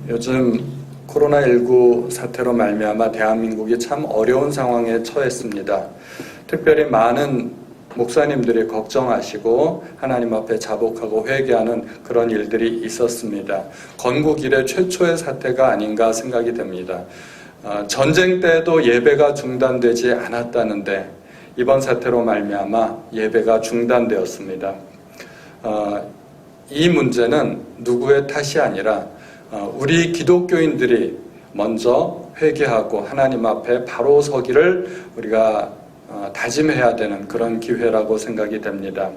요즘 코로나19 사태로 말미암아 대한민국이 참 어려운 상황에 처했습니다. 특별히 많은 목사님들이 걱정하시고 하나님 앞에 자복하고 회개하는 그런 일들이 있었습니다. 건국 이래 최초의 사태가 아닌가 생각이 됩니다. 전쟁 때도 예배가 중단되지 않았다는데 이번 사태로 말미암아 예배가 중단되었습니다. 이 문제는 누구의 탓이 아니라 우리 기독교인들이 먼저 회개하고 하나님 앞에 바로 서기를 우리가 다짐해야 되는 그런 기회라고 생각이 됩니다.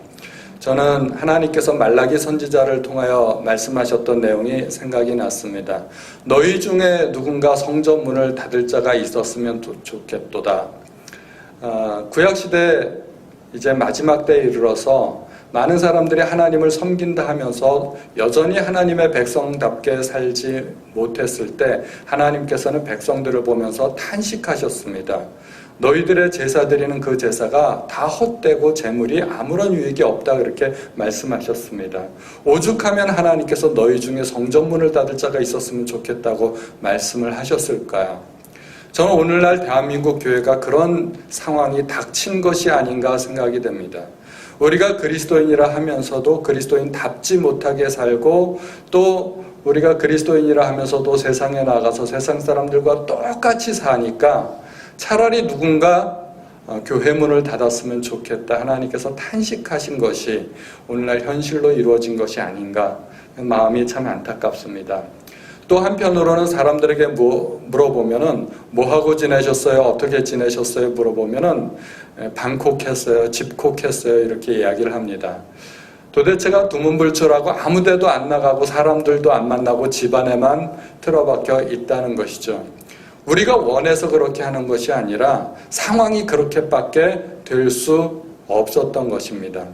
저는 하나님께서 말라기 선지자를 통하여 말씀하셨던 내용이 생각이 났습니다. 너희 중에 누군가 성전 문을 닫을 자가 있었으면 좋겠도다. 구약시대 이제 마지막 때에 이르러서 많은 사람들이 하나님을 섬긴다 하면서 여전히 하나님의 백성답게 살지 못했을 때 하나님께서는 백성들을 보면서 탄식하셨습니다. 너희들의 제사 드리는 그 제사가 다 헛되고 제물이 아무런 유익이 없다 그렇게 말씀하셨습니다. 오죽하면 하나님께서 너희 중에 성전문을 닫을 자가 있었으면 좋겠다고 말씀을 하셨을까요? 저는 오늘날 대한민국 교회가 그런 상황이 닥친 것이 아닌가 생각이 됩니다. 우리가 그리스도인이라 하면서도 그리스도인답지 못하게 살고 또 우리가 그리스도인이라 하면서도 세상에 나가서 세상 사람들과 똑같이 사니까 차라리 누군가 교회 문을 닫았으면 좋겠다 하나님께서 탄식하신 것이 오늘날 현실로 이루어진 것이 아닌가 마음이 참 안타깝습니다. 또 한편으로는 사람들에게 물어보면은 뭐하고 지내셨어요? 어떻게 지내셨어요? 물어보면은 방콕했어요, 집콕했어요 이렇게 이야기를 합니다. 도대체가 두문불출하고 아무데도 안 나가고 사람들도 안 만나고 집안에만 틀어박혀 있다는 것이죠. 우리가 원해서 그렇게 하는 것이 아니라 상황이 그렇게밖에 될 수 없었던 것입니다.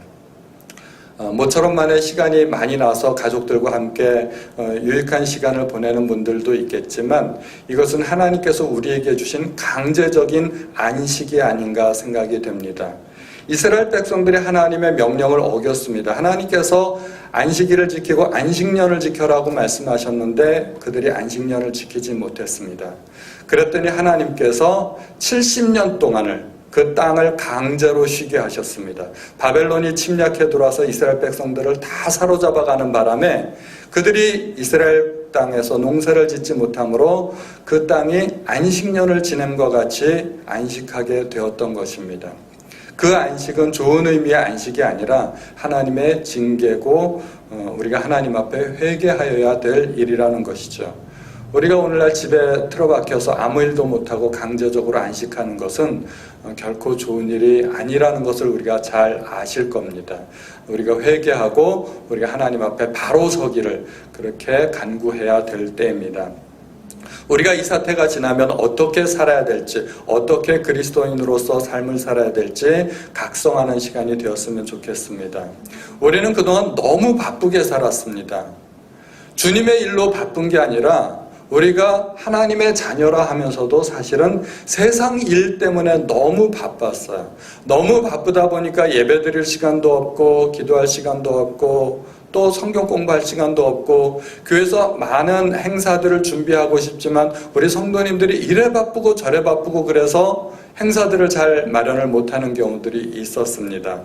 모처럼만의 시간이 많이 나서 가족들과 함께 유익한 시간을 보내는 분들도 있겠지만 이것은 하나님께서 우리에게 주신 강제적인 안식이 아닌가 생각이 됩니다. 이스라엘 백성들이 하나님의 명령을 어겼습니다. 하나님께서 안식일을 지키고 안식년을 지켜라고 말씀하셨는데 그들이 안식년을 지키지 못했습니다. 그랬더니 하나님께서 70년 동안을 그 땅을 강제로 쉬게 하셨습니다. 바벨론이 침략해 들어와서 이스라엘 백성들을 다 사로잡아가는 바람에 그들이 이스라엘 땅에서 농사를 짓지 못하므로 그 땅이 안식년을 지냄과 같이 안식하게 되었던 것입니다. 그 안식은 좋은 의미의 안식이 아니라 하나님의 징계고 우리가 하나님 앞에 회개하여야 될 일이라는 것이죠. 우리가 오늘날 집에 틀어박혀서 아무 일도 못하고 강제적으로 안식하는 것은 결코 좋은 일이 아니라는 것을 우리가 잘 아실 겁니다. 우리가 회개하고 우리가 하나님 앞에 바로 서기를 그렇게 간구해야 될 때입니다. 우리가 이 사태가 지나면 어떻게 살아야 될지, 어떻게 그리스도인으로서 삶을 살아야 될지 각성하는 시간이 되었으면 좋겠습니다. 우리는 그동안 너무 바쁘게 살았습니다. 주님의 일로 바쁜 게 아니라 우리가 하나님의 자녀라 하면서도 사실은 세상 일 때문에 너무 바빴어요. 너무 바쁘다 보니까 예배 드릴 시간도 없고 기도할 시간도 없고 또 성경 공부할 시간도 없고 교회에서 많은 행사들을 준비하고 싶지만 우리 성도님들이 이래 바쁘고 저래 바쁘고 그래서 행사들을 잘 마련을 못하는 경우들이 있었습니다.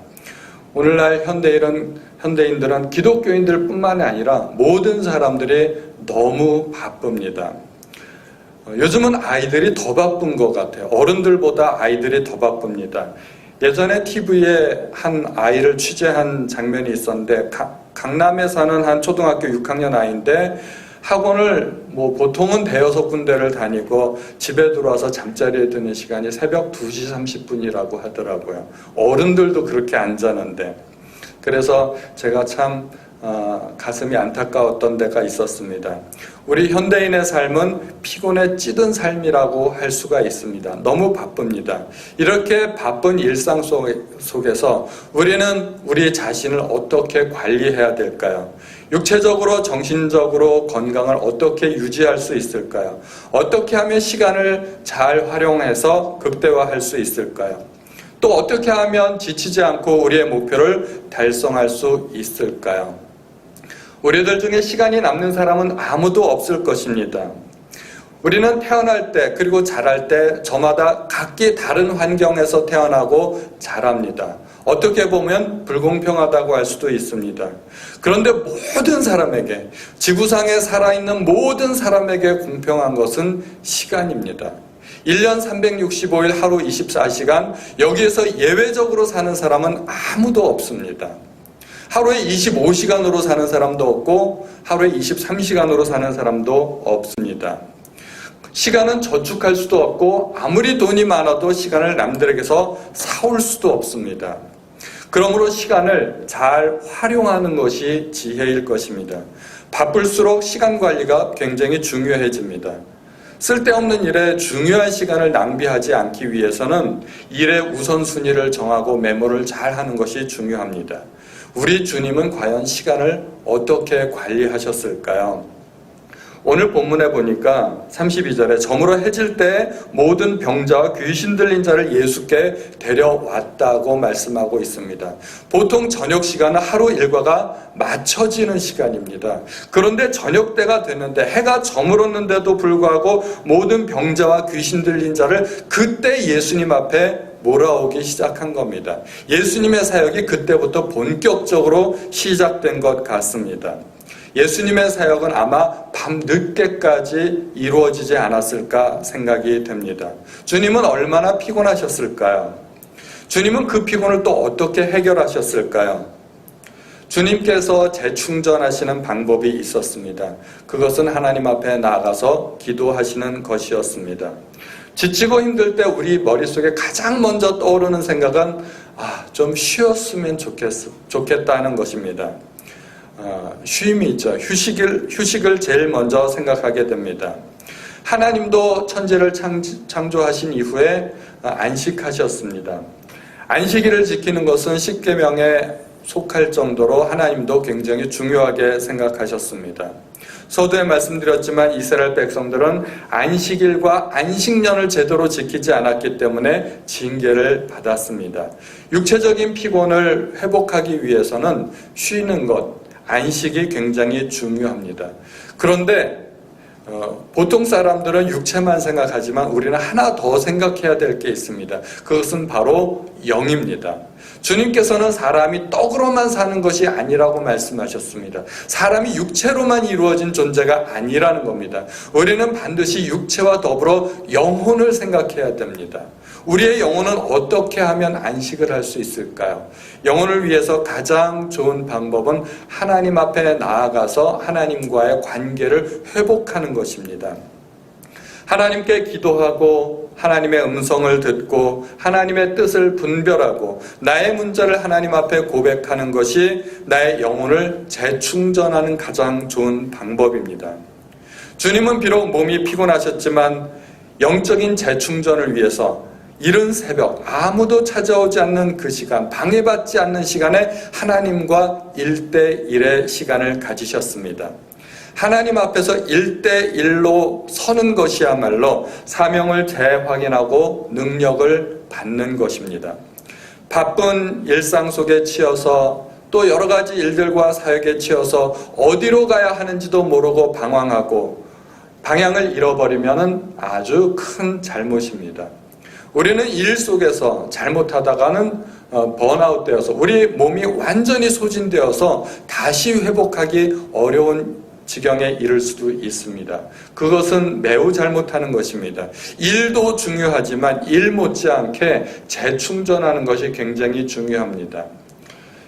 오늘날 현대인들은 기독교인들 뿐만이 아니라 모든 사람들이 너무 바쁩니다. 요즘은 아이들이 더 바쁜 것 같아요. 어른들보다 아이들이 더 바쁩니다. 예전에 TV에 한 아이를 취재한 장면이 있었는데 강남에 사는 한 초등학교 6학년 아이인데 학원을 보통은 대여섯 군데를 다니고 집에 들어와서 잠자리에 드는 시간이 새벽 2시 30분이라고 하더라고요. 어른들도 그렇게 안 자는데. 그래서 제가 참 가슴이 안타까웠던 데가 있었습니다. 우리 현대인의 삶은 피곤에 찌든 삶이라고 할 수가 있습니다. 너무 바쁩니다. 이렇게 바쁜 일상 속에서 우리는 우리 자신을 어떻게 관리해야 될까요? 육체적으로 정신적으로 건강을 어떻게 유지할 수 있을까요? 어떻게 하면 시간을 잘 활용해서 극대화할 수 있을까요? 또 어떻게 하면 지치지 않고 우리의 목표를 달성할 수 있을까요? 우리들 중에 시간이 남는 사람은 아무도 없을 것입니다. 우리는 태어날 때 그리고 자랄 때 저마다 각기 다른 환경에서 태어나고 자랍니다. 어떻게 보면 불공평하다고 할 수도 있습니다. 그런데 모든 사람에게, 지구상에 살아있는 모든 사람에게 공평한 것은 시간입니다. 1년 365일 하루 24시간, 여기에서 예외적으로 사는 사람은 아무도 없습니다. 하루에 25시간으로 사는 사람도 없고 하루에 23시간으로 사는 사람도 없습니다. 시간은 저축할 수도 없고 아무리 돈이 많아도 시간을 남들에게서 사올 수도 없습니다. 그러므로 시간을 잘 활용하는 것이 지혜일 것입니다. 바쁠수록 시간 관리가 굉장히 중요해집니다. 쓸데없는 일에 중요한 시간을 낭비하지 않기 위해서는 일의 우선순위를 정하고 메모를 잘 하는 것이 중요합니다. 우리 주님은 과연 시간을 어떻게 관리하셨을까요? 오늘 본문에 보니까 32절에 저물어 해질 때 모든 병자와 귀신 들린 자를 예수께 데려왔다고 말씀하고 있습니다. 보통 저녁 시간은 하루 일과가 맞춰지는 시간입니다. 그런데 저녁 때가 됐는데 해가 저물었는데도 불구하고 모든 병자와 귀신 들린 자를 그때 예수님 앞에 몰아오기 시작한 겁니다. 예수님의 사역이 그때부터 본격적으로 시작된 것 같습니다. 예수님의 사역은 아마 밤늦게까지 이루어지지 않았을까 생각이 됩니다. 주님은 얼마나 피곤하셨을까요? 주님은 그 피곤을 또 어떻게 해결하셨을까요? 주님께서 재충전하시는 방법이 있었습니다. 그것은 하나님 앞에 나아가서 기도하시는 것이었습니다. 지치고 힘들 때 우리 머릿속에 가장 먼저 떠오르는 생각은 좀 쉬었으면 좋겠다는 것입니다. 쉼이 있죠. 휴식을 제일 먼저 생각하게 됩니다. 하나님도 천지를 창조하신 이후에 안식하셨습니다. 안식일을 지키는 것은 십계명에 속할 정도로 하나님도 굉장히 중요하게 생각하셨습니다. 서두에 말씀드렸지만 이스라엘 백성들은 안식일과 안식년을 제대로 지키지 않았기 때문에 징계를 받았습니다. 육체적인 피곤을 회복하기 위해서는 쉬는 것, 안식이 굉장히 중요합니다. 그런데 보통 사람들은 육체만 생각하지만 우리는 하나 더 생각해야 될 게 있습니다. 그것은 바로 영입니다. 주님께서는 사람이 떡으로만 사는 것이 아니라고 말씀하셨습니다. 사람이 육체로만 이루어진 존재가 아니라는 겁니다. 우리는 반드시 육체와 더불어 영혼을 생각해야 됩니다. 우리의 영혼은 어떻게 하면 안식을 할 수 있을까요? 영혼을 위해서 가장 좋은 방법은 하나님 앞에 나아가서 하나님과의 관계를 회복하는 것입니다. 하나님께 기도하고 하나님의 음성을 듣고 하나님의 뜻을 분별하고 나의 문제를 하나님 앞에 고백하는 것이 나의 영혼을 재충전하는 가장 좋은 방법입니다. 주님은 비록 몸이 피곤하셨지만 영적인 재충전을 위해서 이른 새벽 아무도 찾아오지 않는 그 시간, 방해받지 않는 시간에 하나님과 1대1의 시간을 가지셨습니다. 하나님 앞에서 1대1로 서는 것이야말로 사명을 재확인하고 능력을 받는 것입니다. 바쁜 일상 속에 치여서 또 여러 가지 일들과 사역에 치여서 어디로 가야 하는지도 모르고 방황하고 방향을 잃어버리면 아주 큰 잘못입니다. 우리는 일 속에서 잘못하다가는 번아웃 되어서 우리 몸이 완전히 소진되어서 다시 회복하기 어려운 지경에 이를 수도 있습니다. 그것은 매우 잘못하는 것입니다. 일도 중요하지만 일 못지않게 재충전하는 것이 굉장히 중요합니다.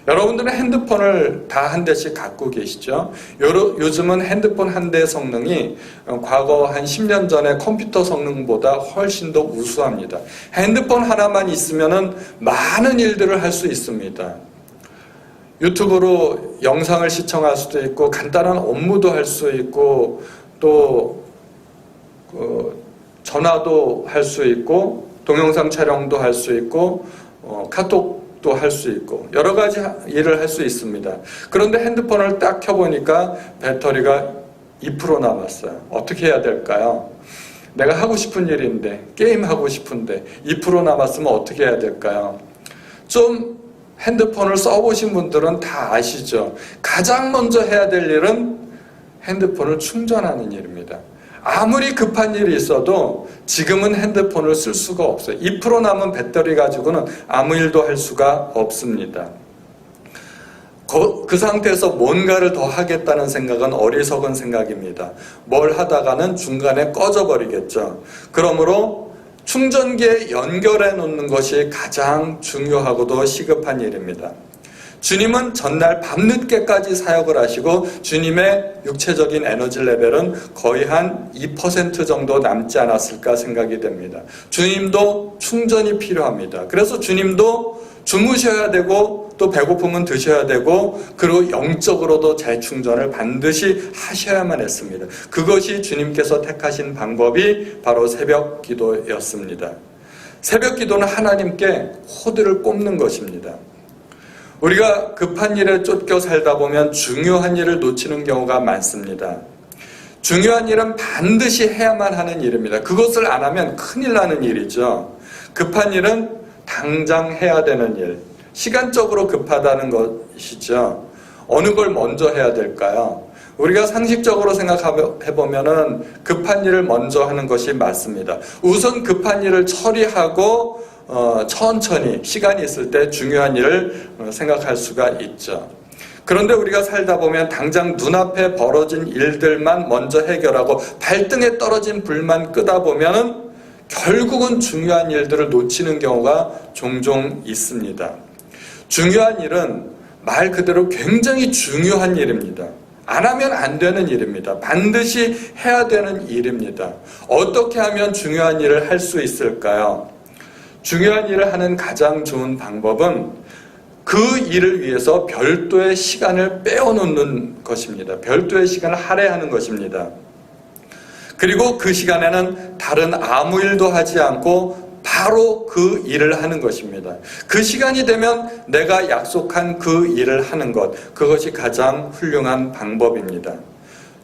여러분들은 핸드폰을 다 한 대씩 갖고 계시죠? 요즘은 핸드폰 한 대 성능이 과거 한 10년 전에 컴퓨터 성능보다 훨씬 더 우수합니다. 핸드폰 하나만 있으면 많은 일들을 할 수 있습니다. 유튜브로 영상을 시청할 수도 있고 간단한 업무도 할 수 있고 또 전화도 할 수 있고 동영상 촬영도 할 수 있고 카톡도 할 수 있고 여러 가지 일을 할 수 있습니다. 그런데 핸드폰을 딱 켜보니까 배터리가 2% 남았어요. 어떻게 해야 될까요? 내가 하고 싶은 일인데 게임하고 싶은데 2% 남았으면 어떻게 해야 될까요? 좀 핸드폰을 써보신 분들은 다 아시죠. 가장 먼저 해야 될 일은 핸드폰을 충전하는 일입니다. 아무리 급한 일이 있어도 지금은 핸드폰을 쓸 수가 없어요. 2% 남은 배터리 가지고는 아무 일도 할 수가 없습니다. 그 상태에서 뭔가를 더 하겠다는 생각은 어리석은 생각입니다. 뭘 하다가는 중간에 꺼져버리겠죠. 그러므로 충전기에 연결해 놓는 것이 가장 중요하고도 시급한 일입니다. 주님은 전날 밤늦게까지 사역을 하시고 주님의 육체적인 에너지 레벨은 거의 한 2% 정도 남지 않았을까 생각이 됩니다. 주님도 충전이 필요합니다. 그래서 주님도 주무셔야 되고 또 배고프면 드셔야 되고 그리고 영적으로도 재충전을 반드시 하셔야만 했습니다. 그것이 주님께서 택하신 방법이 바로 새벽 기도였습니다. 새벽 기도는 하나님께 코드를 꼽는 것입니다. 우리가 급한 일에 쫓겨 살다 보면 중요한 일을 놓치는 경우가 많습니다. 중요한 일은 반드시 해야만 하는 일입니다. 그것을 안 하면 큰일 나는 일이죠. 급한 일은 당장 해야 되는 일, 시간적으로 급하다는 것이죠. 어느 걸 먼저 해야 될까요? 우리가 상식적으로 생각해보면 급한 일을 먼저 하는 것이 맞습니다. 우선 급한 일을 처리하고 천천히 시간이 있을 때 중요한 일을 생각할 수가 있죠. 그런데 우리가 살다 보면 당장 눈앞에 벌어진 일들만 먼저 해결하고 발등에 떨어진 불만 끄다 보면 결국은 중요한 일들을 놓치는 경우가 종종 있습니다. 중요한 일은 말 그대로 굉장히 중요한 일입니다. 안 하면 안 되는 일입니다. 반드시 해야 되는 일입니다. 어떻게 하면 중요한 일을 할 수 있을까요? 중요한 일을 하는 가장 좋은 방법은 그 일을 위해서 별도의 시간을 빼어놓는 것입니다. 별도의 시간을 할애하는 것입니다. 그리고 그 시간에는 다른 아무 일도 하지 않고 바로 그 일을 하는 것입니다. 그 시간이 되면 내가 약속한 그 일을 하는 것, 그것이 가장 훌륭한 방법입니다.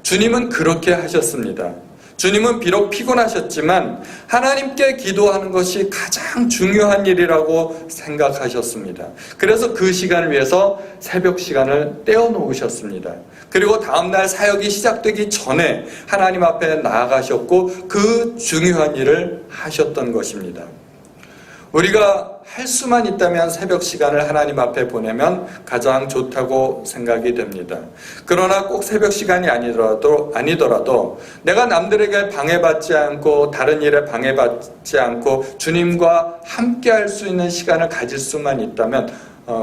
주님은 그렇게 하셨습니다. 주님은 비록 피곤하셨지만 하나님께 기도하는 것이 가장 중요한 일이라고 생각하셨습니다. 그래서 그 시간을 위해서 새벽 시간을 떼어놓으셨습니다. 그리고 다음날 사역이 시작되기 전에 하나님 앞에 나아가셨고 그 중요한 일을 하셨던 것입니다. 우리가 할 수만 있다면 새벽 시간을 하나님 앞에 보내면 가장 좋다고 생각이 됩니다. 그러나 꼭 새벽 시간이 아니더라도 내가 남들에게 방해받지 않고 다른 일에 방해받지 않고 주님과 함께 할 수 있는 시간을 가질 수만 있다면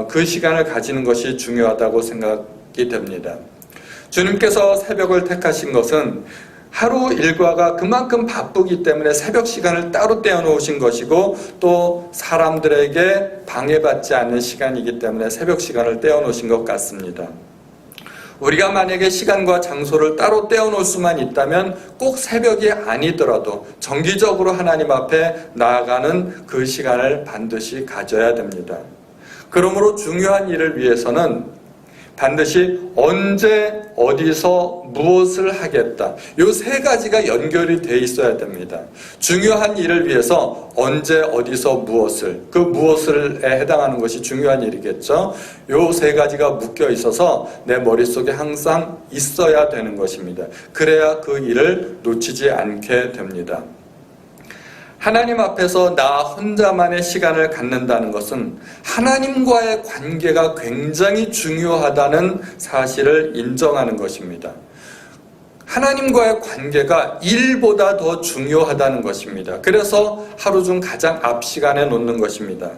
그 시간을 가지는 것이 중요하다고 생각이 됩니다. 주님께서 새벽을 택하신 것은 하루 일과가 그만큼 바쁘기 때문에 새벽 시간을 따로 떼어놓으신 것이고 또 사람들에게 방해받지 않는 시간이기 때문에 새벽 시간을 떼어놓으신 것 같습니다. 우리가 만약에 시간과 장소를 따로 떼어놓을 수만 있다면 꼭 새벽이 아니더라도 정기적으로 하나님 앞에 나아가는 그 시간을 반드시 가져야 됩니다. 그러므로 중요한 일을 위해서는 반드시 언제 어디서 무엇을 하겠다. 이 세 가지가 연결이 돼 있어야 됩니다. 중요한 일을 위해서 언제 어디서 무엇을, 그 무엇을에 해당하는 것이 중요한 일이겠죠. 이 세 가지가 묶여 있어서 내 머릿속에 항상 있어야 되는 것입니다. 그래야 그 일을 놓치지 않게 됩니다. 하나님 앞에서 나 혼자만의 시간을 갖는다는 것은 하나님과의 관계가 굉장히 중요하다는 사실을 인정하는 것입니다. 하나님과의 관계가 일보다 더 중요하다는 것입니다. 그래서 하루 중 가장 앞 시간에 놓는 것입니다.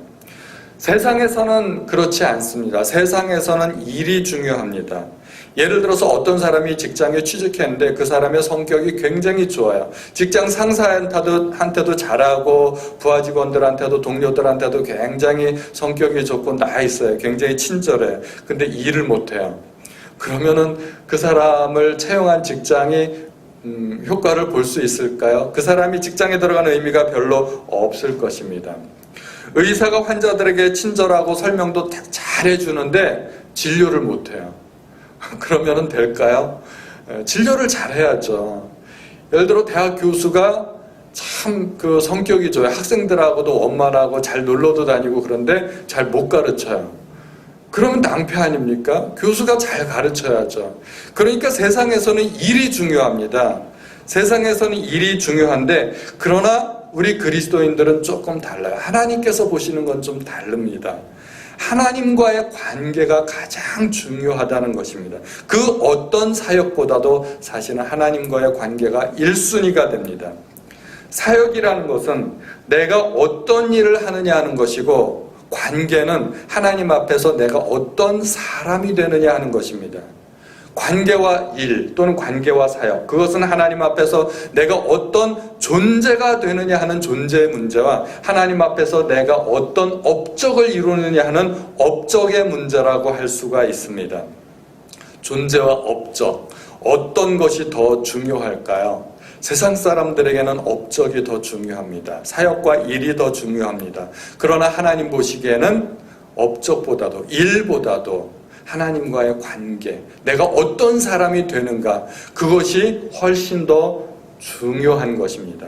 세상에서는 그렇지 않습니다. 세상에서는 일이 중요합니다. 예를 들어서 어떤 사람이 직장에 취직했는데 그 사람의 성격이 굉장히 좋아요. 직장 상사한테도 잘하고 부하 직원들한테도 동료들한테도 굉장히 성격이 좋고 나있어요. 굉장히 친절해. 근데 일을 못해요. 그러면은 그 사람을 채용한 직장이 효과를 볼 수 있을까요? 그 사람이 직장에 들어가는 의미가 별로 없을 것입니다. 의사가 환자들에게 친절하고 설명도 잘 해주는데 진료를 못해요. 그러면 될까요? 진료를 잘해야죠. 예를 들어 대학 교수가 참 그 성격이 좋아요. 학생들하고도 원만하고 잘 놀러도 다니고 그런데 잘 못 가르쳐요. 그러면 낭패 아닙니까? 교수가 잘 가르쳐야죠. 그러니까 세상에서는 일이 중요합니다. 세상에서는 일이 중요한데, 그러나 우리 그리스도인들은 조금 달라요. 하나님께서 보시는 건 좀 다릅니다. 하나님과의 관계가 가장 중요하다는 것입니다. 그 어떤 사역보다도 사실은 하나님과의 관계가 1순위가 됩니다. 사역이라는 것은 내가 어떤 일을 하느냐 하는 것이고, 관계는 하나님 앞에서 내가 어떤 사람이 되느냐 하는 것입니다. 관계와 일 또는 관계와 사역, 그것은 하나님 앞에서 내가 어떤 존재가 되느냐 하는 존재의 문제와 하나님 앞에서 내가 어떤 업적을 이루느냐 하는 업적의 문제라고 할 수가 있습니다. 존재와 업적, 어떤 것이 더 중요할까요? 세상 사람들에게는 업적이 더 중요합니다. 사역과 일이 더 중요합니다. 그러나 하나님 보시기에는 업적보다도, 일보다도 하나님과의 관계, 내가 어떤 사람이 되는가, 그것이 훨씬 더 중요한 것입니다.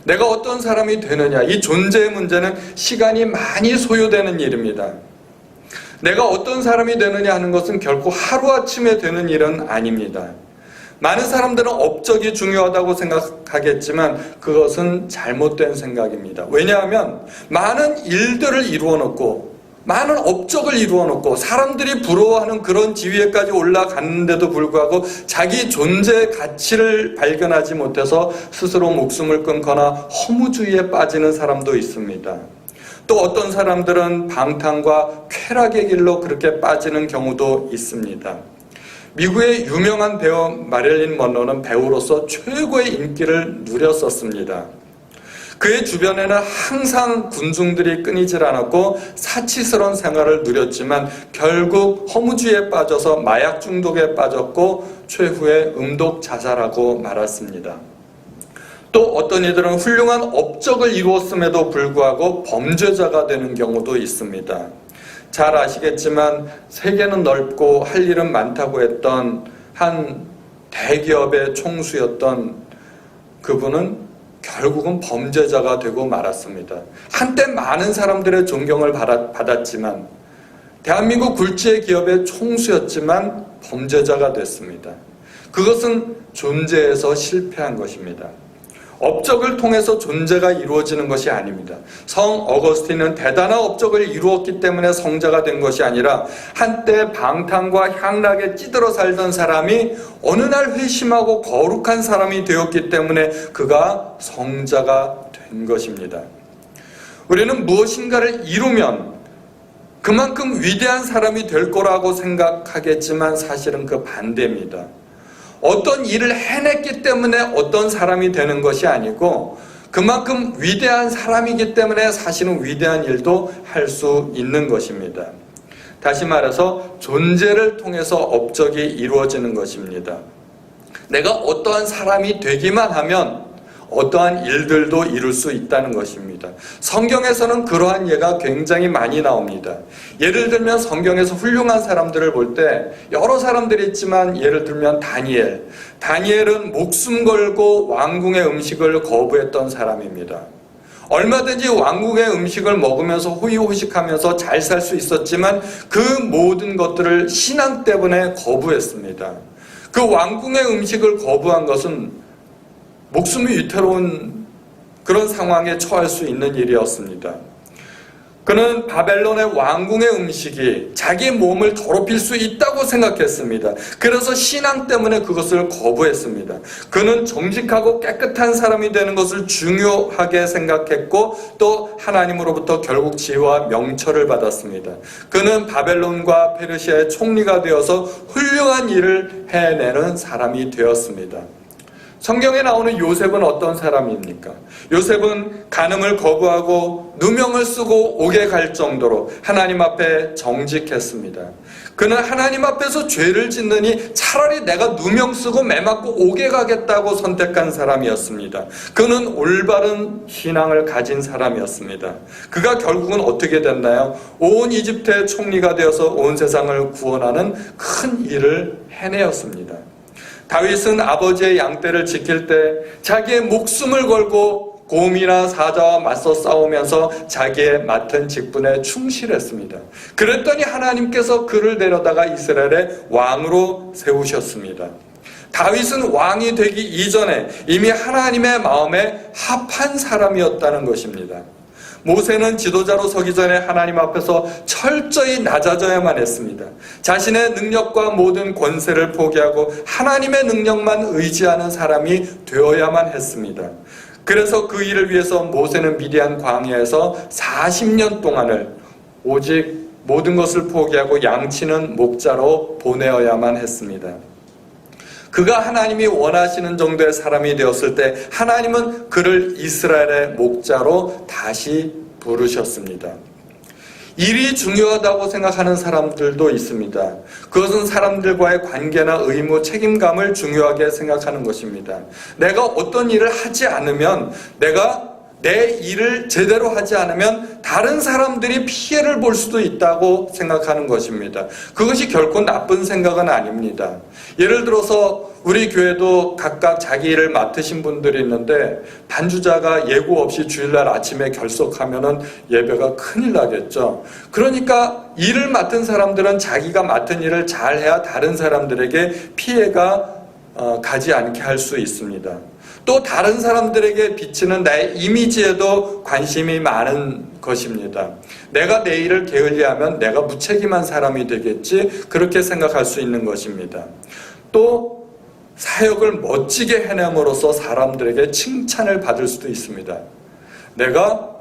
내가 어떤 사람이 되느냐, 이 존재의 문제는 시간이 많이 소요되는 일입니다. 내가 어떤 사람이 되느냐 하는 것은 결코 하루아침에 되는 일은 아닙니다. 많은 사람들은 업적이 중요하다고 생각하겠지만 그것은 잘못된 생각입니다. 왜냐하면 많은 일들을 이루어 놓고 많은 업적을 이루어 놓고 사람들이 부러워하는 그런 지위에까지 올라갔는데도 불구하고 자기 존재의 가치를 발견하지 못해서 스스로 목숨을 끊거나 허무주의에 빠지는 사람도 있습니다. 또 어떤 사람들은 방탕과 쾌락의 길로 그렇게 빠지는 경우도 있습니다. 미국의 유명한 배우 마릴린 먼로는 배우로서 최고의 인기를 누렸었습니다. 그의 주변에는 항상 군중들이 끊이질 않았고 사치스러운 생활을 누렸지만 결국 허무주의에 빠져서 마약 중독에 빠졌고 최후에 음독 자살하고 말았습니다. 또 어떤 이들은 훌륭한 업적을 이루었음에도 불구하고 범죄자가 되는 경우도 있습니다. 잘 아시겠지만 세계는 넓고 할 일은 많다고 했던 한 대기업의 총수였던 그분은 결국은 범죄자가 되고 말았습니다. 한때 많은 사람들의 존경을 받았지만 대한민국 굴지의 기업의 총수였지만 범죄자가 됐습니다. 그것은 존재에서 실패한 것입니다. 업적을 통해서 존재가 이루어지는 것이 아닙니다. 성 어거스틴은 대단한 업적을 이루었기 때문에 성자가 된 것이 아니라 한때 방탕과 향락에 찌들어 살던 사람이 어느 날 회심하고 거룩한 사람이 되었기 때문에 그가 성자가 된 것입니다. 우리는 무엇인가를 이루면 그만큼 위대한 사람이 될 거라고 생각하겠지만 사실은 그 반대입니다. 어떤 일을 해냈기 때문에 어떤 사람이 되는 것이 아니고 그만큼 위대한 사람이기 때문에 사실은 위대한 일도 할 수 있는 것입니다. 다시 말해서 존재를 통해서 업적이 이루어지는 것입니다. 내가 어떠한 사람이 되기만 하면 어떠한 일들도 이룰 수 있다는 것입니다. 성경에서는 그러한 예가 굉장히 많이 나옵니다. 예를 들면 성경에서 훌륭한 사람들을 볼 때 여러 사람들이 있지만 예를 들면 다니엘은 목숨 걸고 왕궁의 음식을 거부했던 사람입니다. 얼마든지 왕궁의 음식을 먹으면서 호의호식하면서 잘 살 수 있었지만 그 모든 것들을 신앙 때문에 거부했습니다. 그 왕궁의 음식을 거부한 것은 목숨이 위태로운 그런 상황에 처할 수 있는 일이었습니다. 그는 바벨론의 왕궁의 음식이 자기 몸을 더럽힐 수 있다고 생각했습니다. 그래서 신앙 때문에 그것을 거부했습니다. 그는 정직하고 깨끗한 사람이 되는 것을 중요하게 생각했고 또 하나님으로부터 결국 지혜와 명철을 받았습니다. 그는 바벨론과 페르시아의 총리가 되어서 훌륭한 일을 해내는 사람이 되었습니다. 성경에 나오는 요셉은 어떤 사람입니까? 요셉은 간음을 거부하고 누명을 쓰고 옥에 갈 정도로 하나님 앞에 정직했습니다. 그는 하나님 앞에서 죄를 짓느니 차라리 내가 누명 쓰고 매 맞고 옥에 가겠다고 선택한 사람이었습니다. 그는 올바른 신앙을 가진 사람이었습니다. 그가 결국은 어떻게 됐나요? 온 이집트의 총리가 되어서 온 세상을 구원하는 큰 일을 해내었습니다. 다윗은 아버지의 양떼를 지킬 때 자기의 목숨을 걸고 곰이나 사자와 맞서 싸우면서 자기의 맡은 직분에 충실했습니다. 그랬더니 하나님께서 그를 데려다가 이스라엘의 왕으로 세우셨습니다. 다윗은 왕이 되기 이전에 이미 하나님의 마음에 합한 사람이었다는 것입니다. 모세는 지도자로 서기 전에 하나님 앞에서 철저히 낮아져야만 했습니다. 자신의 능력과 모든 권세를 포기하고 하나님의 능력만 의지하는 사람이 되어야만 했습니다. 그래서 그 일을 위해서 모세는 미디안 광야에서 40년 동안을 오직 모든 것을 포기하고 양치는 목자로 보내어야만 했습니다. 그가 하나님이 원하시는 정도의 사람이 되었을 때 하나님은 그를 이스라엘의 목자로 다시 부르셨습니다. 일이 중요하다고 생각하는 사람들도 있습니다. 그것은 사람들과의 관계나 의무, 책임감을 중요하게 생각하는 것입니다. 내가 어떤 일을 하지 않으면, 내가 내 일을 제대로 하지 않으면 다른 사람들이 피해를 볼 수도 있다고 생각하는 것입니다. 그것이 결코 나쁜 생각은 아닙니다. 예를 들어서 우리 교회도 각각 자기 일을 맡으신 분들이 있는데 반주자가 예고 없이 주일날 아침에 결석하면은 예배가 큰일 나겠죠. 그러니까 일을 맡은 사람들은 자기가 맡은 일을 잘해야 다른 사람들에게 피해가 가지 않게 할 수 있습니다. 또 다른 사람들에게 비치는 나의 이미지에도 관심이 많은 것입니다. 내가 내 일을 게을리하면 내가 무책임한 사람이 되겠지, 그렇게 생각할 수 있는 것입니다. 또 사역을 멋지게 해냄으로써 사람들에게 칭찬을 받을 수도 있습니다. 내가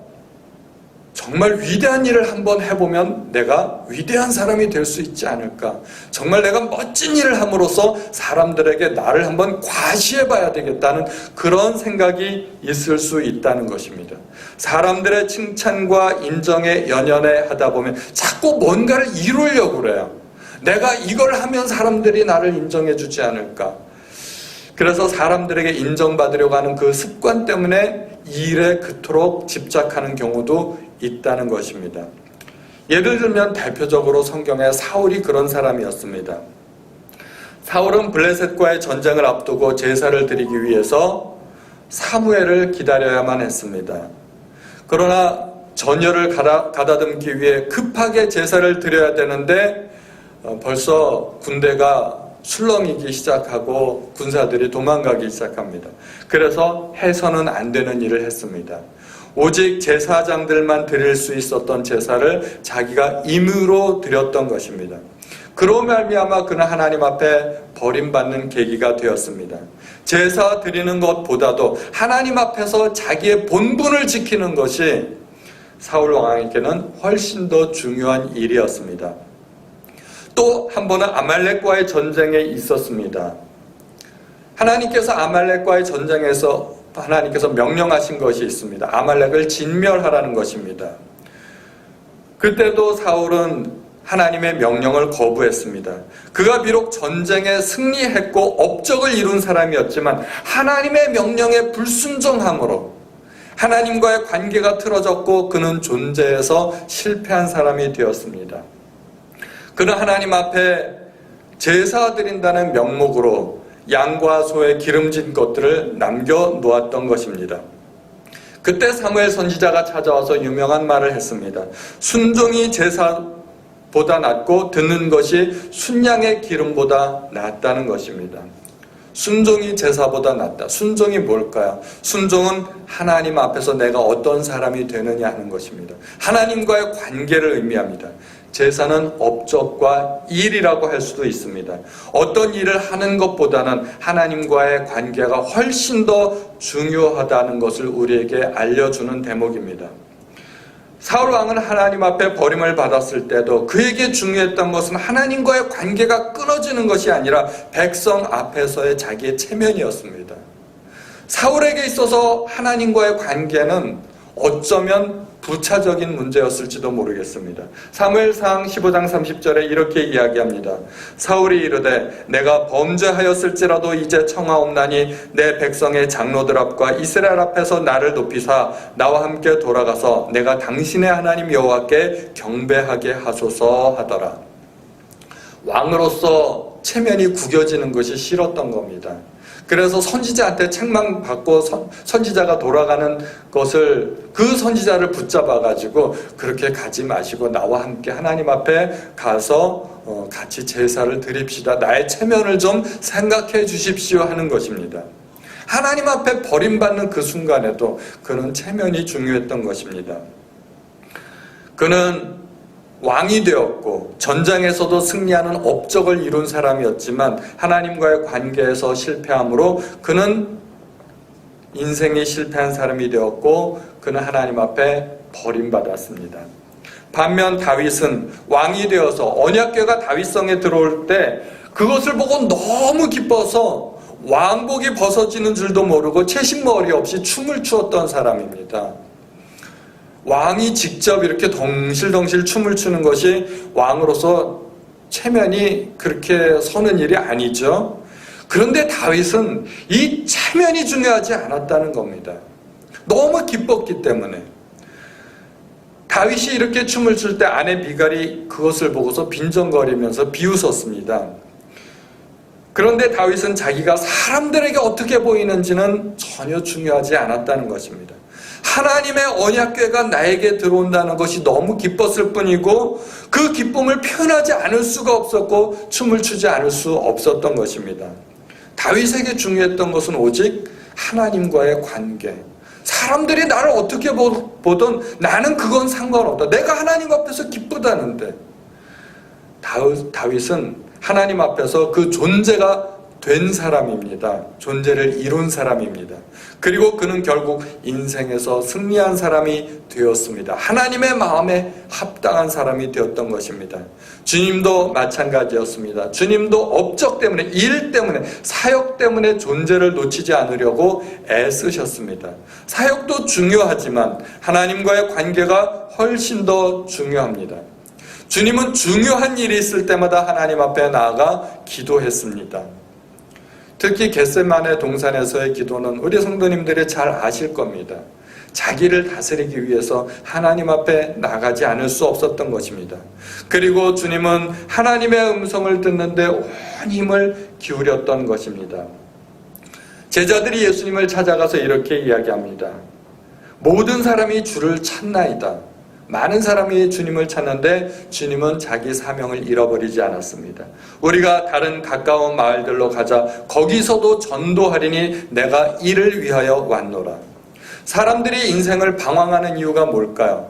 정말 위대한 일을 한번 해보면 내가 위대한 사람이 될 수 있지 않을까. 정말 내가 멋진 일을 함으로써 사람들에게 나를 한번 과시해봐야 되겠다는 그런 생각이 있을 수 있다는 것입니다. 사람들의 칭찬과 인정에 연연해 하다 보면 자꾸 뭔가를 이루려고 그래요. 내가 이걸 하면 사람들이 나를 인정해 주지 않을까. 그래서 사람들에게 인정받으려고 하는 그 습관 때문에 일에 그토록 집착하는 경우도 있다는 것입니다. 예를 들면 대표적으로 성경에 사울이 그런 사람이었습니다. 사울은 블레셋과의 전쟁을 앞두고 제사를 드리기 위해서 사무엘을 기다려야만 했습니다. 그러나 전열을 가다듬기 위해 급하게 제사를 드려야 되는데 벌써 군대가 술렁이기 시작하고 군사들이 도망가기 시작합니다. 그래서 해서는 안 되는 일을 했습니다. 오직 제사장들만 드릴 수 있었던 제사를 자기가 임의로 드렸던 것입니다. 그로 말미암아 그는 하나님 앞에 버림받는 계기가 되었습니다. 제사 드리는 것보다도 하나님 앞에서 자기의 본분을 지키는 것이 사울 왕에게는 훨씬 더 중요한 일이었습니다. 또 한 번은 아말렉과의 전쟁에 있었습니다. 하나님께서 아말렉과의 전쟁에서 하나님께서 명령하신 것이 있습니다. 아말렉을 진멸하라는 것입니다. 그때도 사울은 하나님의 명령을 거부했습니다. 그가 비록 전쟁에 승리했고 업적을 이룬 사람이었지만 하나님의 명령에 불순종함으로 하나님과의 관계가 틀어졌고 그는 존재에서 실패한 사람이 되었습니다. 그는 하나님 앞에 제사 드린다는 명목으로 양과 소의 기름진 것들을 남겨놓았던 것입니다. 그때 사무엘 선지자가 찾아와서 유명한 말을 했습니다. 순종이 제사보다 낫고 듣는 것이 순양의 기름보다 낫다는 것입니다. 순종이 제사보다 낫다. 순종이 뭘까요? 순종은 하나님 앞에서 내가 어떤 사람이 되느냐 하는 것입니다. 하나님과의 관계를 의미합니다. 제사는 업적과 일이라고 할 수도 있습니다. 어떤 일을 하는 것보다는 하나님과의 관계가 훨씬 더 중요하다는 것을 우리에게 알려주는 대목입니다. 사울 왕은 하나님 앞에 버림을 받았을 때도 그에게 중요했던 것은 하나님과의 관계가 끊어지는 것이 아니라 백성 앞에서의 자기의 체면이었습니다. 사울에게 있어서 하나님과의 관계는 어쩌면 부차적인 문제였을지도 모르겠습니다. 사무엘상 15장 30절에 이렇게 이야기합니다. 사울이 이르되 내가 범죄하였을지라도 이제 청하옵나니 내 백성의 장로들 앞과 이스라엘 앞에서 나를 높이사 나와 함께 돌아가서 내가 당신의 하나님 여호와께 경배하게 하소서 하더라. 왕으로서 체면이 구겨지는 것이 싫었던 겁니다. 그래서 선지자한테 책망 받고 선지자가 돌아가는 것을 그 선지자를 붙잡아 가지고 그렇게 가지 마시고 나와 함께 하나님 앞에 가서 같이 제사를 드립시다. 나의 체면을 좀 생각해 주십시오 하는 것입니다. 하나님 앞에 버림받는 그 순간에도 그는 체면이 중요했던 것입니다. 그는 왕이 되었고 전장에서도 승리하는 업적을 이룬 사람이었지만 하나님과의 관계에서 실패함으로 그는 인생이 실패한 사람이 되었고 그는 하나님 앞에 버림받았습니다. 반면 다윗은 왕이 되어서 언약궤가 다윗성에 들어올 때 그것을 보고 너무 기뻐서 왕복이 벗어지는 줄도 모르고 채식머리 없이 춤을 추었던 사람입니다. 왕이 직접 이렇게 덩실덩실 춤을 추는 것이 왕으로서 체면이 그렇게 서는 일이 아니죠. 그런데 다윗은 이 체면이 중요하지 않았다는 겁니다. 너무 기뻤기 때문에. 다윗이 이렇게 춤을 출 때 아내 미갈이 그것을 보고서 빈정거리면서 비웃었습니다. 그런데 다윗은 자기가 사람들에게 어떻게 보이는지는 전혀 중요하지 않았다는 것입니다. 하나님의 언약궤가 나에게 들어온다는 것이 너무 기뻤을 뿐이고 그 기쁨을 표현하지 않을 수가 없었고 춤을 추지 않을 수 없었던 것입니다. 다윗에게 중요했던 것은 오직 하나님과의 관계. 사람들이 나를 어떻게 보든 나는 그건 상관없다. 내가 하나님 앞에서 기쁘다는데. 다윗은 하나님 앞에서 그 존재가 된 사람입니다. 존재를 이룬 사람입니다. 그리고 그는 결국 인생에서 승리한 사람이 되었습니다. 하나님의 마음에 합당한 사람이 되었던 것입니다. 주님도 마찬가지였습니다. 주님도 업적 때문에, 일 때문에, 사역 때문에 존재를 놓치지 않으려고 애쓰셨습니다. 사역도 중요하지만 하나님과의 관계가 훨씬 더 중요합니다. 주님은 중요한 일이 있을 때마다 하나님 앞에 나아가 기도했습니다. 특히 겟세마네 동산에서의 기도는 우리 성도님들이 잘 아실 겁니다. 자기를 다스리기 위해서 하나님 앞에 나가지 않을 수 없었던 것입니다. 그리고 주님은 하나님의 음성을 듣는데 온 힘을 기울였던 것입니다. 제자들이 예수님을 찾아가서 이렇게 이야기합니다. 모든 사람이 주를 찾나이다. 많은 사람이 주님을 찾는데 주님은 자기 사명을 잃어버리지 않았습니다. 우리가 다른 가까운 마을들로 가자. 거기서도 전도하리니 내가 이를 위하여 왔노라. 사람들이 인생을 방황하는 이유가 뭘까요?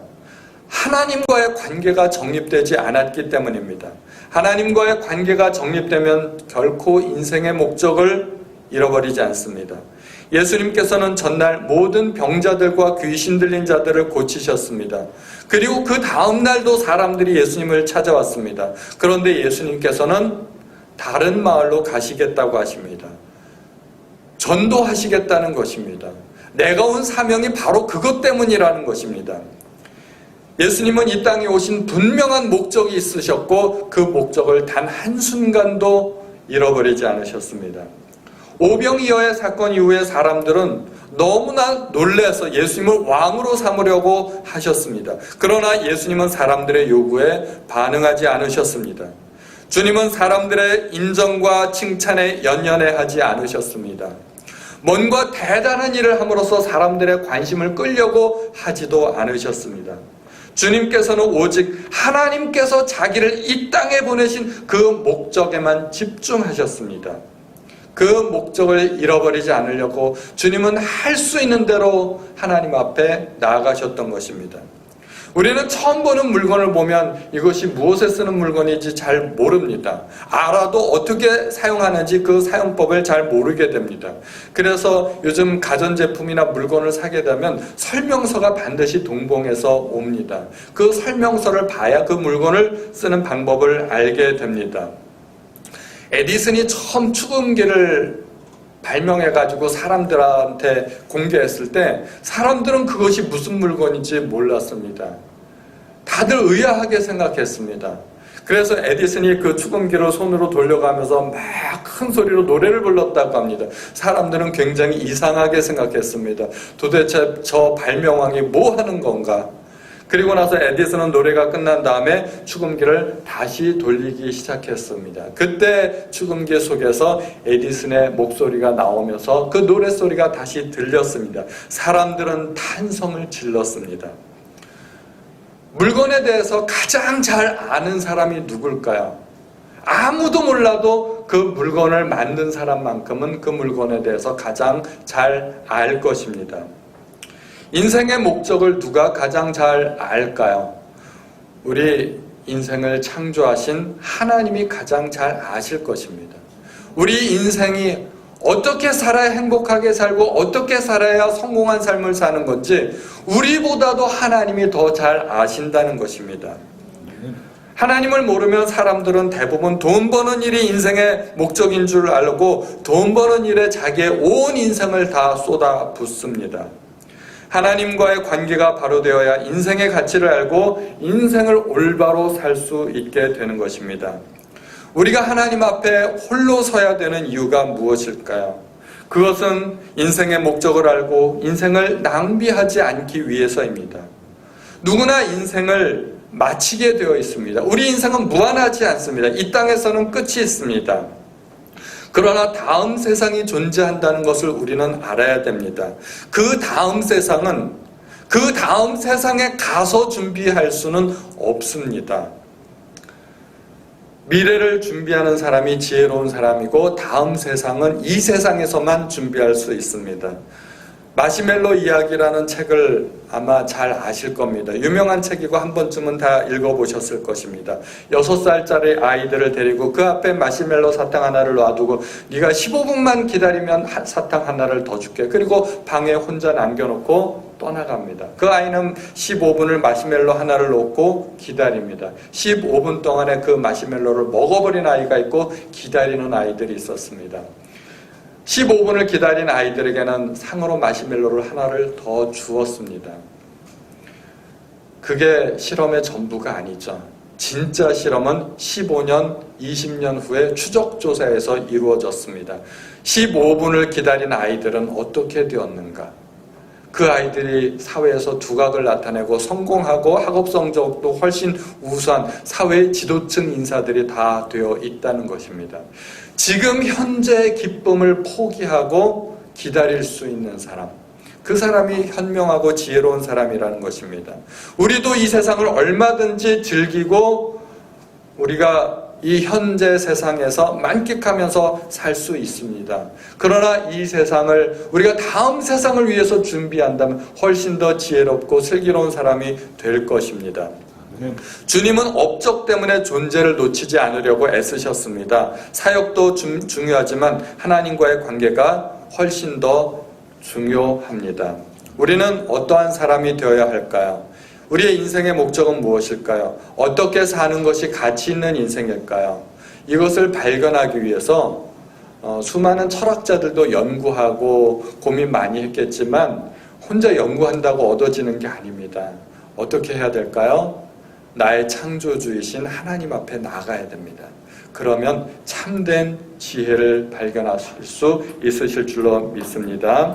하나님과의 관계가 정립되지 않았기 때문입니다. 하나님과의 관계가 정립되면 결코 인생의 목적을 잃어버리지 않습니다. 예수님께서는 전날 모든 병자들과 귀신 들린 자들을 고치셨습니다. 그리고 그 다음 날도 사람들이 예수님을 찾아왔습니다. 그런데 예수님께서는 다른 마을로 가시겠다고 하십니다. 전도하시겠다는 것입니다. 내가 온 사명이 바로 그것 때문이라는 것입니다. 예수님은 이 땅에 오신 분명한 목적이 있으셨고 그 목적을 단 한순간도 잃어버리지 않으셨습니다. 오병이어의 사건 이후에 사람들은 너무나 놀라서 예수님을 왕으로 삼으려고 하셨습니다. 그러나 예수님은 사람들의 요구에 반응하지 않으셨습니다. 주님은 사람들의 인정과 칭찬에 연연해하지 않으셨습니다. 뭔가 대단한 일을 함으로써 사람들의 관심을 끌려고 하지도 않으셨습니다. 주님께서는 오직 하나님께서 자기를 이 땅에 보내신 그 목적에만 집중하셨습니다. 그 목적을 잃어버리지 않으려고 주님은 할 수 있는 대로 하나님 앞에 나아가셨던 것입니다. 우리는 처음 보는 물건을 보면 이것이 무엇에 쓰는 물건인지 잘 모릅니다. 알아도 어떻게 사용하는지 그 사용법을 잘 모르게 됩니다. 그래서 요즘 가전제품이나 물건을 사게 되면 설명서가 반드시 동봉해서 옵니다. 그 설명서를 봐야 그 물건을 쓰는 방법을 알게 됩니다. 에디슨이 처음 축음기를 발명해가지고 사람들한테 공개했을 때 사람들은 그것이 무슨 물건인지 몰랐습니다. 다들 의아하게 생각했습니다. 그래서 에디슨이 그 축음기를 손으로 돌려가면서 막 큰 소리로 노래를 불렀다고 합니다. 사람들은 굉장히 이상하게 생각했습니다. 도대체 저 발명왕이 뭐 하는 건가? 그리고 나서 에디슨은 노래가 끝난 다음에 축음기를 다시 돌리기 시작했습니다. 그때 축음기 속에서 에디슨의 목소리가 나오면서 그 노랫소리가 다시 들렸습니다. 사람들은 탄성을 질렀습니다. 물건에 대해서 가장 잘 아는 사람이 누굴까요? 아무도 몰라도 그 물건을 만든 사람만큼은 그 물건에 대해서 가장 잘 알 것입니다. 인생의 목적을 누가 가장 잘 알까요? 우리 인생을 창조하신 하나님이 가장 잘 아실 것입니다. 우리 인생이 어떻게 살아야 행복하게 살고 어떻게 살아야 성공한 삶을 사는 건지 우리보다도 하나님이 더 잘 아신다는 것입니다. 하나님을 모르면 사람들은 대부분 돈 버는 일이 인생의 목적인 줄 알고 돈 버는 일에 자기의 온 인생을 다 쏟아붓습니다. 하나님과의 관계가 바로 되어야 인생의 가치를 알고 인생을 올바로 살 수 있게 되는 것입니다. 우리가 하나님 앞에 홀로 서야 되는 이유가 무엇일까요? 그것은 인생의 목적을 알고 인생을 낭비하지 않기 위해서입니다. 누구나 인생을 마치게 되어 있습니다. 우리 인생은 무한하지 않습니다. 이 땅에서는 끝이 있습니다. 그러나 다음 세상이 존재한다는 것을 우리는 알아야 됩니다. 그 다음 세상은 그 다음 세상에 가서 준비할 수는 없습니다. 미래를 준비하는 사람이 지혜로운 사람이고 다음 세상은 이 세상에서만 준비할 수 있습니다. 마시멜로 이야기라는 책을 아마 잘 아실 겁니다. 유명한 책이고 한 번쯤은 다 읽어보셨을 것입니다. 6살짜리 아이들을 데리고 그 앞에 마시멜로 사탕 하나를 놔두고 네가 15분만 기다리면 사탕 하나를 더 줄게. 그리고 방에 혼자 남겨놓고 떠나갑니다. 그 아이는 15분을 마시멜로 하나를 놓고 기다립니다. 15분 동안에 그 마시멜로를 먹어버린 아이가 있고 기다리는 아이들이 있었습니다. 15분을 기다린 아이들에게는 상으로 마시멜로를 하나를 더 주었습니다. 그게 실험의 전부가 아니죠. 진짜 실험은 15년, 20년 후에 추적조사에서 이루어졌습니다. 15분을 기다린 아이들은 어떻게 되었는가? 그 아이들이 사회에서 두각을 나타내고 성공하고 학업 성적도 훨씬 우수한 사회 지도층 인사들이 다 되어 있다는 것입니다. 지금 현재의 기쁨을 포기하고 기다릴 수 있는 사람, 그 사람이 현명하고 지혜로운 사람이라는 것입니다. 우리도 이 세상을 얼마든지 즐기고 우리가 이 현재 세상에서 만끽하면서 살 수 있습니다. 그러나 이 세상을 우리가 다음 세상을 위해서 준비한다면 훨씬 더 지혜롭고 슬기로운 사람이 될 것입니다. 주님은 업적 때문에 존재를 놓치지 않으려고 애쓰셨습니다. 사역도 중요하지만 하나님과의 관계가 훨씬 더 중요합니다. 우리는 어떠한 사람이 되어야 할까요? 우리의 인생의 목적은 무엇일까요? 어떻게 사는 것이 가치 있는 인생일까요? 이것을 발견하기 위해서 수많은 철학자들도 연구하고 고민 많이 했겠지만 혼자 연구한다고 얻어지는 게 아닙니다. 어떻게 해야 될까요? 나의 창조주이신 하나님 앞에 나가야 됩니다. 그러면 참된 지혜를 발견하실 수 있으실 줄로 믿습니다.